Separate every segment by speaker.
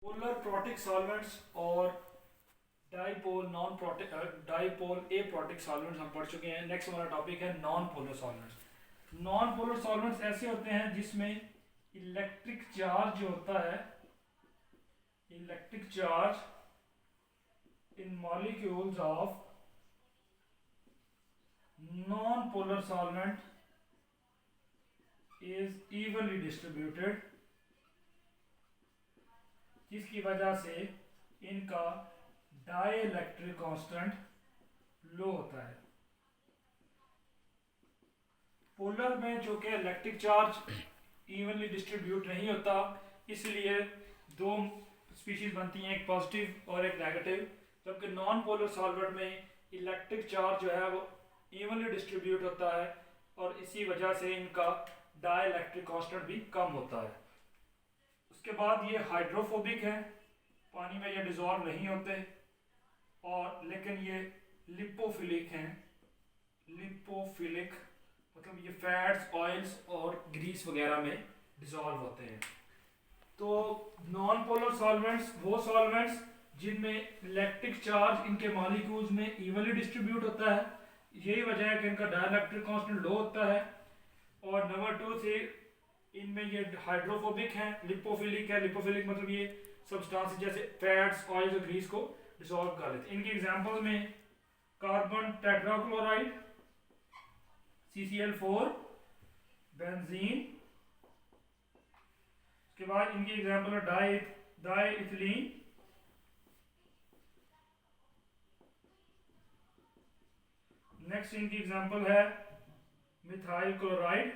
Speaker 1: Polar protic solvents और dipole non protic dipole ए protic solvents हम पढ़ चुके हैं। नेक्स्ट हमारा टॉपिक है non polar solvents. Non polar solvents ऐसे होते हैं जिसमें इलेक्ट्रिक चार्ज जो होता है, electric charge in molecules of non polar solvent is evenly distributed, जिसकी वजह से इनका डाइइलेक्ट्रिक कांस्टेंट लो होता है। पोलर में जो कि इलेक्ट्रिक चार्ज इवनली डिस्ट्रीब्यूट नहीं होता, इसलिए दो स्पीशीज बनती हैं, एक पॉजिटिव और एक नेगेटिव। जबकि नॉन पोलर सॉल्वेंट में इलेक्ट्रिक चार्ज जो है वो इवनली डिस्ट्रीब्यूट होता है और इसी वजह से इनका डाइइलेक्ट्रिक कांस्टेंट भी कम होता है। उसके बाद ये हाइड्रोफोबिक है, पानी में ये डिजॉल्व नहीं होते, और लेकिन ये लिपोफिलिक हैं। लिपोफिलिक मतलब ये फैट्स, ऑयल्स और ग्रीस वगैरह में डिजॉल्व होते हैं। तो नॉन पोलर सॉल्वेंट्स वो सॉल्वेंट्स जिनमें इलेक्ट्रिक चार्ज इनके मॉलिक्यूल्स में इवनली डिस्ट्रीब्यूट होता है, यही वजह है कि इनका डाइइलेक्ट्रिक कांस्टेंट लो होता है। और नंबर 2 से इनमें ये हाइड्रोफोबिक हैं, लिपोफिलिक है। लिपोफिलिक मतलब ये सब्सटेंस जैसे फैट्स, ऑयल्स और ग्रीस को डिसॉल्व कर लेते हैं। इनके एग्जांपल में कार्बन टेट्राक्लोराइड, CCl4, बेंजीन। उसके बाद इनकी एग्जांपल है डाइइथिलीन, नेक्स्ट इनकी एग्जांपल है मिथाइल क्लोराइड।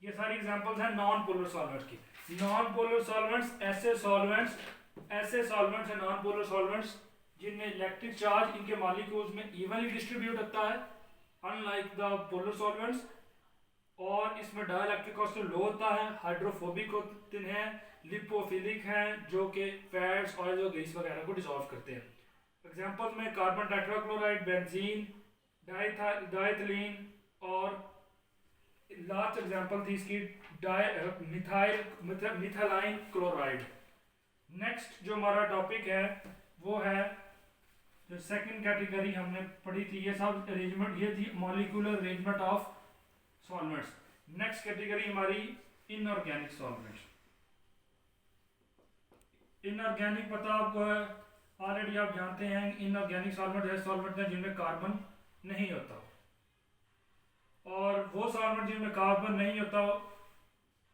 Speaker 1: ये सारी एग्जांपल्स हैं नॉन पोलर सॉल्वेंट्स की। नॉन पोलर सॉल्वेंट्स ऐसे सॉल्वेंट्स हैं नॉन पोलर सॉल्वेंट्स जिनमें इलेक्ट्रिक चार्ज इनके मॉलिक्यूल्स में इवनली डिस्ट्रीब्यूट होता है, अनलाइक द पोलर सॉल्वेंट्स। और इसमें डाइइलेक्ट्रिक कांस्टेंट लो होता है, हाइड्रोफोबिक होते हैं, लिपोफिलिक हैं, जो कि फैट्स, ऑयल और ग्रीस वगैरह को डिसॉल्व करते हैं। एग्जांपल में कार्बन टेट्राक्लोराइड, बेंजीन, डाइइथिलीन, और लास्ट एग्जांपल थी इसकी मिथाइलाइन क्लोराइड। नेक्स्ट जो हमारा टॉपिक है वो है जो सेकंड कैटेगरी हमने पढ़ी थी, ये सब अरेंजमेंट, ये थी molecular arrangement of solvents. Next category हमारी इनऑर्गेनिक सॉल्वेंट्स। इनऑर्गेनिक पता आपको है, ऑलरेडी आप जानते हैं। इनऑर्गेनिक सॉल्वेंट है सॉल्वेंट है जिनमें कार्बन नहीं होता, और वो सॉल्वेंट जिनमें कार्बन नहीं होता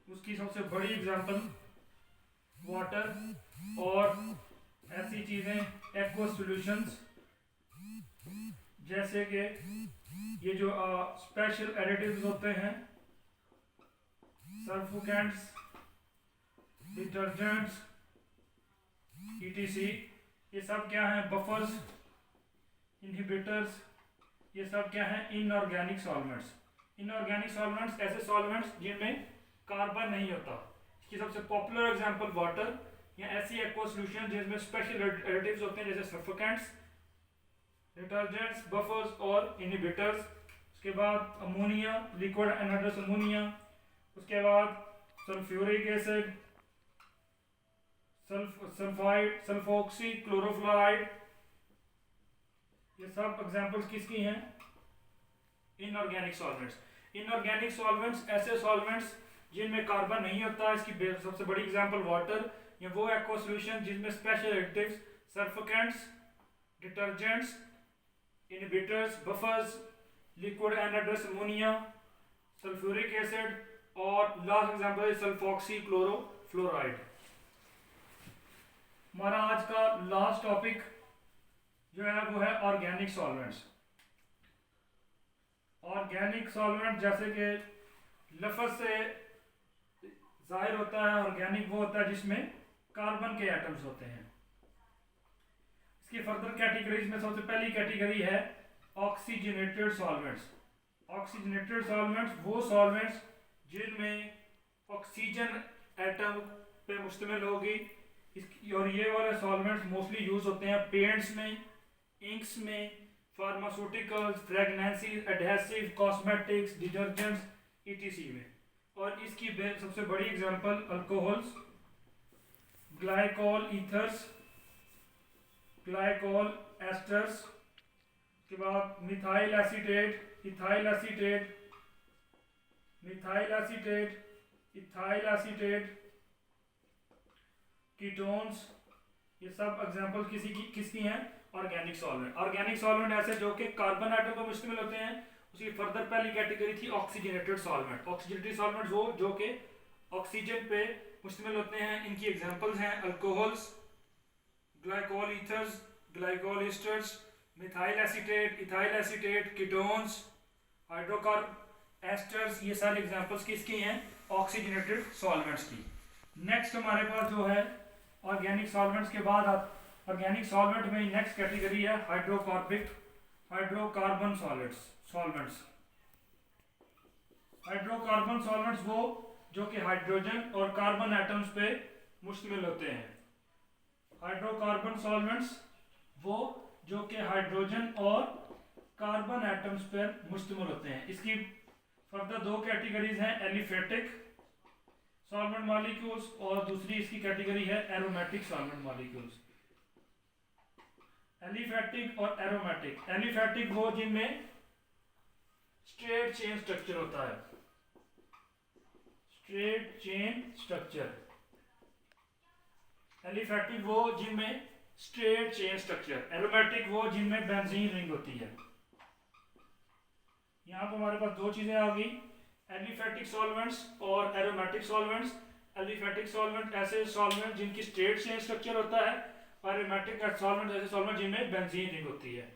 Speaker 1: उसकी सबसे बड़ी एग्जांपल वाटर और ऐसी चीजें एक्वा सॉल्यूशंस, जैसे कि ये जो स्पेशल एडिटिव्स होते हैं, सल्फोकेंट्स, डिटर्जेंट्स, ETC, ये सब क्या हैं? बफर्स, इनहिबिटर्स, ये सब क्या हैं? Inorganic solvents. इनऑर्गेनिक सॉल्वेंट्स ऐसे सॉल्वेंट्स जिनमें कार्बन नहीं होता। इसकी सबसे पॉपुलर एग्जांपल वाटर या ऐसी एक्वा सॉल्यूशन जिसमें स्पेशल एडिटिव्स होते हैं, जैसे सल्फोकेंट्स, डिटर्जेंट्स, बफर्स और इनहिबिटर्स। उसके बाद अमोनिया, लिक्विड एनहाइड्रस अमोनिया। उसके बाद सल्फ्यूरिक एसिड, सल्फाइड, सल्फोक्सी क्लोरोफ्लोराइड। ये सब एग्जांपल्स किसकी हैं? Inorganic solvents. इनऑर्गेनिक सॉल्वेंट्स ऐसे सॉल्वेंट्स जिनमें कार्बन नहीं होता, इसकी सबसे बड़ी एग्जांपल वाटर या वो एक्वा सॉल्यूशन जिसमें स्पेशल एडिटिव्स, सल्फोकेंट्स, detergents, inhibitors, buffers, liquid anhydrous ammonia, sulphuric acid, और लास्ट एग्जांपल है सल्फोक्सी क्लोरोफ्लोराइड। हमारा आज का लास्ट टॉपिक जो है वो है ऑर्गेनिक सॉल्वेंट्स। ऑर्गेनिक सॉल्वेंट जैसे कि लफ्ज से जाहिर होता है, ऑर्गेनिक वो होता है जिसमें कार्बन के एटम्स होते हैं। इसकी फर्दर कैटेगरीज में सबसे पहली कैटेगरी है ऑक्सीजनेटेड सॉल्वेंट्स। ऑक्सीजनेटेड सॉल्वेंट्स वो सॉल्वेंट्स जिनमें ऑक्सीजन एटम पे मुश्तमिल होगी। और ये वाले सॉल्वेंट्स मोस्टली यूज होते हैं पेंट्स में, इंक्स में, pharmaceuticals, fragrances, adhesive, cosmetics, detergents, ETC में। और इसकी सबसे बड़ी example alcohols, glycol ethers, glycol esters, के बाद methyl acetate, ethyl acetate, methyl acetate, ethyl acetate, ketones, ये सब एग्जांपल किसकी हैं? Organic solvent. ऑर्गेनिक सॉल्वेंट ऐसे जो कि कार्बन आइटम पर मुश्तमिल होते हैं। उसकी फर्दर पहली कैटेगरी थी ऑक्सीजनेटेड सॉल्वेंट। ऑक्सीजनेटेड सॉल्वेंट वो जो कि ऑक्सीजन पे मुश्तमिल होते हैं। इनकी एग्जांपल्स हैं alcohols, glycol ethers, glycol esters, methyl acetate, ethyl acetate, ketones, हाइड्रोकार्ब एस्टर्स। ये सारी एग्जांपल्स किसकी हैं? ऑक्सीजनेटेड सॉल्वेंट्स की। नेक्स्ट हमारे पास जो है ऑर्गेनिक सॉल्वेंट्स के बाद ऑर्गेनिक सॉल्वेंट में नेक्स्ट कैटेगरी है हाइड्रोकार्बन सॉल्वेंट्स। हाइड्रोकार्बन सॉल्वेंट्स वो जो कि हाइड्रोजन और कार्बन एटम्स पे मुश्तमिल होते हैं। हाइड्रोकार्बन सॉल्वेंट्स वो जो कि हाइड्रोजन और कार्बन एटम्स पर मुश्तमिल होते हैं। इसकी फर्दर दो कैटेगरीज हैं, एलिफेटिक सॉल्वेंट मॉलिक्यूल्स और दूसरी इसकी कैटेगरी है एरोमेटिक सॉल्वेंट मॉलिक्यूल्स। एलिफेटिक और एरोमेटिक। एलिफेटिक वो जिनमें स्ट्रेट चेन स्ट्रक्चर होता है, स्ट्रेट चेन स्ट्रक्चर। एलिफेटिक वो जिनमें स्ट्रेट चेन स्ट्रक्चर। एरोमेटिक वो जिनमें बेंजीन रिंग होती है। यहां पर हमारे पास दो चीजें आ गई, एलिफेटिक सॉल्वेंट्स और एरोमेटिक सॉल्वेंट्स। एलिफेटिक सॉल्वेंट ऐसे सॉल्वेंट जिनकी स्ट्रेट चेन स्ट्रक्चर होता है और एरोमेटिक सॉल्वेंट ऐसे सॉल्वेंट जिनमें बेंजीन रिंग होती है।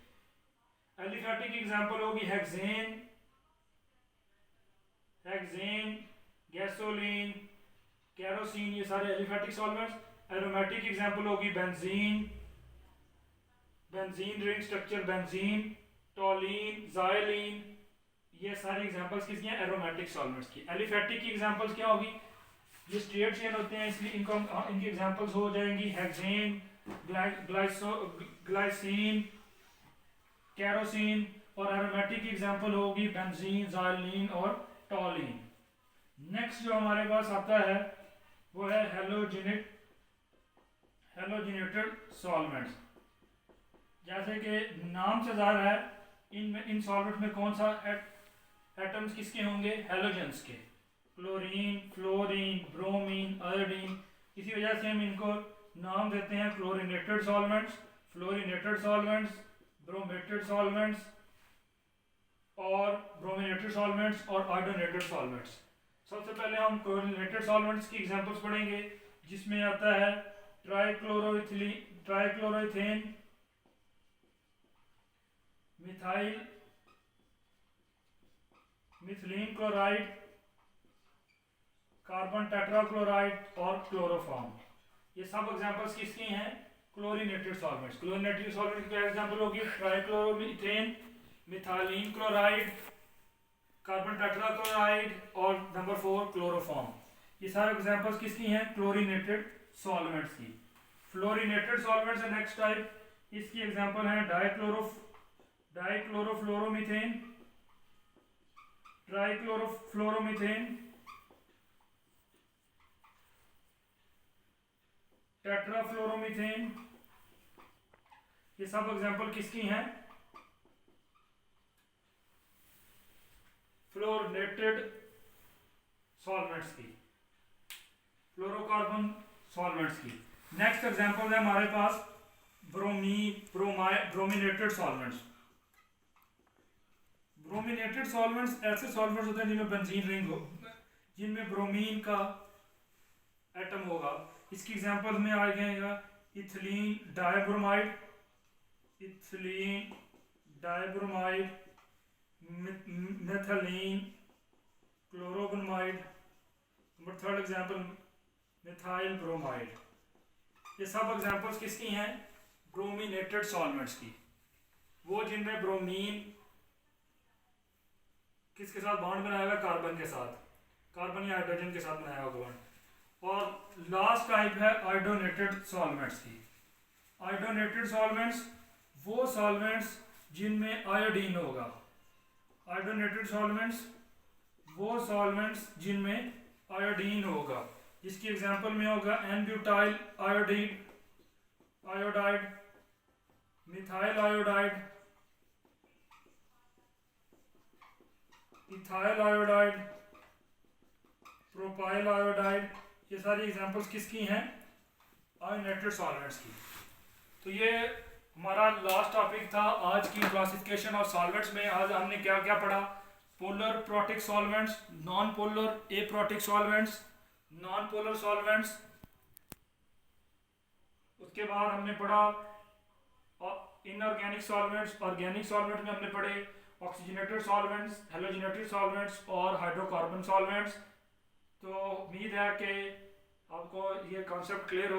Speaker 1: एलिफेटिक की एग्जांपल होगी हेक्सेन, गैसोलीन, केरोसिन, ये सारे एलिफेटिक सॉल्वेंट्स। एरोमेटिक की एग्जांपल होगी benzene ring structure, benzene, टोलीन, xylene. ये सारी एग्जांपल्स किसकी हैं? एरोमेटिक सॉल्वेंट्स की। एलिफेटिक की एग्जांपल्स क्या होगी? ये स्ट्रेट चेन होते हैं इसलिए इनकी एग्जांपल्स हो जाएंगी हेक्सेन, ग्लाइसिन, केरोसिन। और एरोमेटिक की एग्जांपल होगी बेंजीन, ज़ाइलीन और टोलीन। नेक्स्ट जो हमारे पास आता है वो है हेलोजिनेटेड सॉल्वेंट्स। जैसे कि नाम से ज़ाहिर है इन सॉल्वेंट में कौन सा एटम्स किसके होंगे? हैलोजेंस के। Chlorine, fluorine, bromine, iodine. इसी वजह से हम इनको नाम देते हैं क्लोरीनेटेड सॉल्वेंट्स, फ्लोरीनेटेड सॉल्वेंट्स, ब्रोमेटेड सॉल्वेंट्स और ब्रोमिनेटेड सॉल्वेंट्स और आयोडोनेटेड सॉल्वेंट्स। सबसे पहले हम क्लोरीनेटेड सॉल्वेंट्स की एग्जांपल्स पढ़ेंगे, जिसमें आता है ट्राइक्लोरोइथेन, मिथिलीन क्लोराइड, कार्बन टेट्राक्लोराइड और क्लोरोफॉर्म। ये सब एग्जांपल्स किसकी हैं? Chlorinated solvents. क्लोरीनेटेड सॉल्वेंट की एग्जांपल होगी ट्राइक्लोरोमीथेन, मिथाइलीन क्लोराइड, कार्बन टेट्राक्लोराइड और नंबर 4 क्लोरोफॉर्म। ये सारे एग्जांपल्स किसकी हैं? क्लोरीनेटेड सॉल्वेंट्स की। फ्लोरीनेटेड सॉल्वेंट्स है नेक्स्ट टाइप। इसकी एग्जांपल है डाइक्लोरोफ्लोरोमीथेन, ट्राइक्लोरोफ्लोरोमीथेन, टेट्राफ्लोरोमीथेन। ये सब एग्जांपल किसकी हैं? फ्लोरिनेटेड सॉल्वेंट्स की, फ्लोरोकार्बन सॉल्वेंट्स की। नेक्स्ट एग्जांपल है हमारे पास ब्रोमिनेटेड सॉल्वेंट्स। ब्रोमिनेटेड सॉल्वेंट्स ऐसे सॉल्वेंट्स होते हैं जिनमें बेंजीन रिंग हो, जिनमें ब्रोमीन का एटम होगा। इसकी एग्जांपल में आ जाएगा ethylene dibromide, methylene chlorobromide. Number 3 example methyl bromide. ये सब एग्जांपल्स किसकी हैं? ब्रोमिनेटेड सॉल्वेंट्स की। वो जिनमें ब्रोमीन किसके साथ बॉन्ड बनाएगा? कार्बन के साथ, कार्बन या हाइड्रोजन के साथ बनाएगा बॉन्ड। और लास्ट टाइप है आयोडोनेटेड सॉल्वेंट्स की। आयोडोनेटेड सॉल्वेंट्स वो सॉल्वेंट्स जिनमें आयोडीन होगा। आयोडोनेटेड सॉल्वेंट्स वो सॉल्वेंट्स जिनमें आयोडीन होगा, जिसकी एग्जांपल में होगा N-butyl iodine iodide, methyl iodide, ethyl iodide, propyl iodide. ये सारी एग्जांपल्स किसकी हैं? आयोनेटेड सॉल्वेंट्स की। तो ये हमारा लास्ट टॉपिक था आज की क्लासिफिकेशन ऑफ सॉल्वेंट्स में। आज हमने क्या क्या पढ़ा? Polar protic solvents, non polar aprotic solvents, non polar solvents. उसके बाद हमने पढ़ा इनऑर्गेनिक सॉल्वेंट्स। ऑर्गेनिक सॉल्वेंट में हमने पढ़े ऑक्सीजनेटेड सॉल्वेंट्स, हेलोजनेटेड सॉल्वेंट्स और हाइड्रोकार्बन सॉल्वेंट्स। तो उम्मीद है कि आपको ये कॉन्सेप्ट क्लियर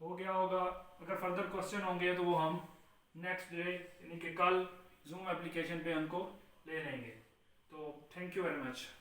Speaker 1: हो गया होगा। अगर फर्दर क्वेश्चन होंगे तो वो हम नेक्स्ट डे यानी कि कल जूम एप्लीकेशन पे हमको ले लेंगे। तो थैंक यू वेरी मच।